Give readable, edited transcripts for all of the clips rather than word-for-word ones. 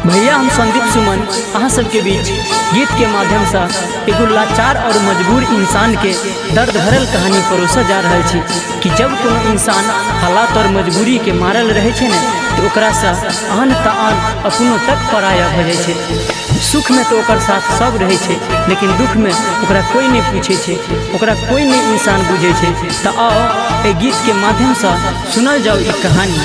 भैया हम संदीप सुमन अहाँ सबके बीच गीत के माध्यम से एगो लाचार और मजबूर इंसान के दर्द भरल कहानी परोसा जा रहा छी कि जब कोनो इंसान हालात और मजबूरी के मारल रहे छे ने तो ओकरा से आन तान अपनों तक पराया भ जाय छे। सुख में तो ओकर साथ सब रहे छे लेकिन दुख में ओकरा कोई नहीं पूछे छे, ओकरा कोई नहीं इंसान बुझे छे। तो आओ ए गीत के माध्यम से सुनल जाओ ई कहानी।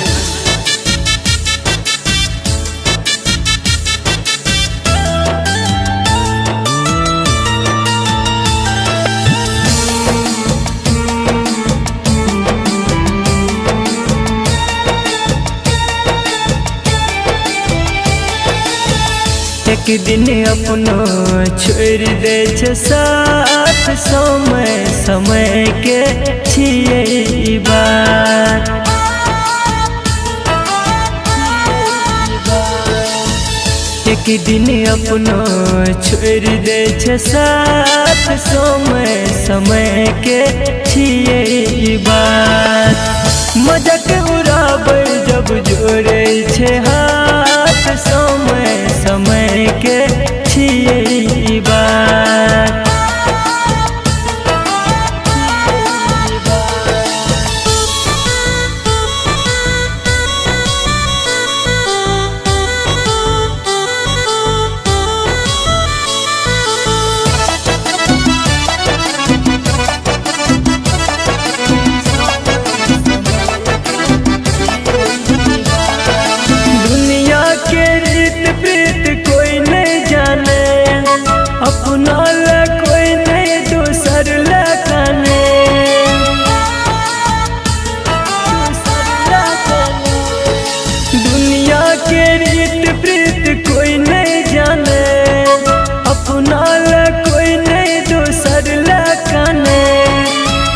एक दिन अपनो छोड़ दे छे साथ समय के छिए बात। एक दिन अपनो छोड़ दे छे साथ समय के छिए बात। मजाक उड़ाबै जब जोड़े छे हाथ समय के छिए बात। अपना ला कोई नहीं दूसर ला काने। दुनिया के रीत प्रीत कोई नहीं जाने, अपना ला कोई नहीं दूसर ला काने।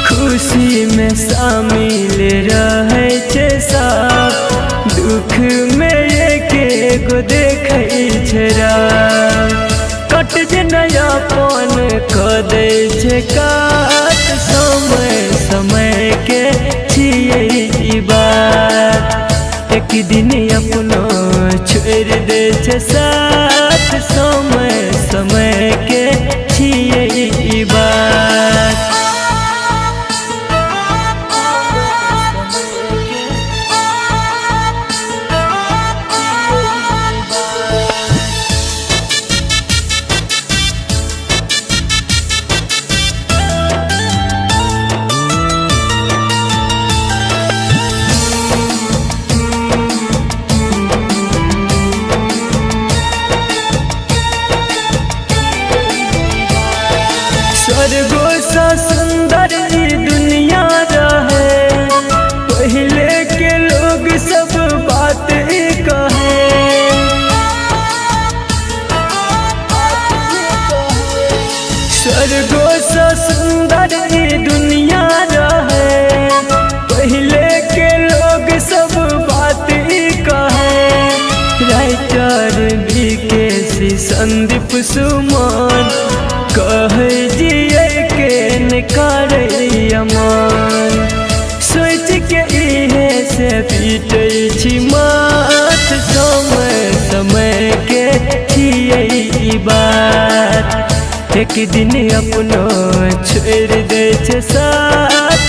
खुशी में शामिल रहे छे सब, दुख में एक देखे छे राह। कट जे नयापन क दे छे काट समय के छिए बात। एक दिन अपनो छोड़ दे छे साथ समय के छिए बात। स्वर्गो सा सुंदर ई दुनिया रहे, पहले के लोग सब बात कहे। स्वर्गो सा सुंदर ई दुनिया रहे, पहले के लोग सब बात कहे। राइटर बीके संदीप सुमन कहे जिए के निकाल अमन। सोच के इहे से पीटे छी मात समय के छिए बात। एक दिन अपनो छोड़ दे छे साथ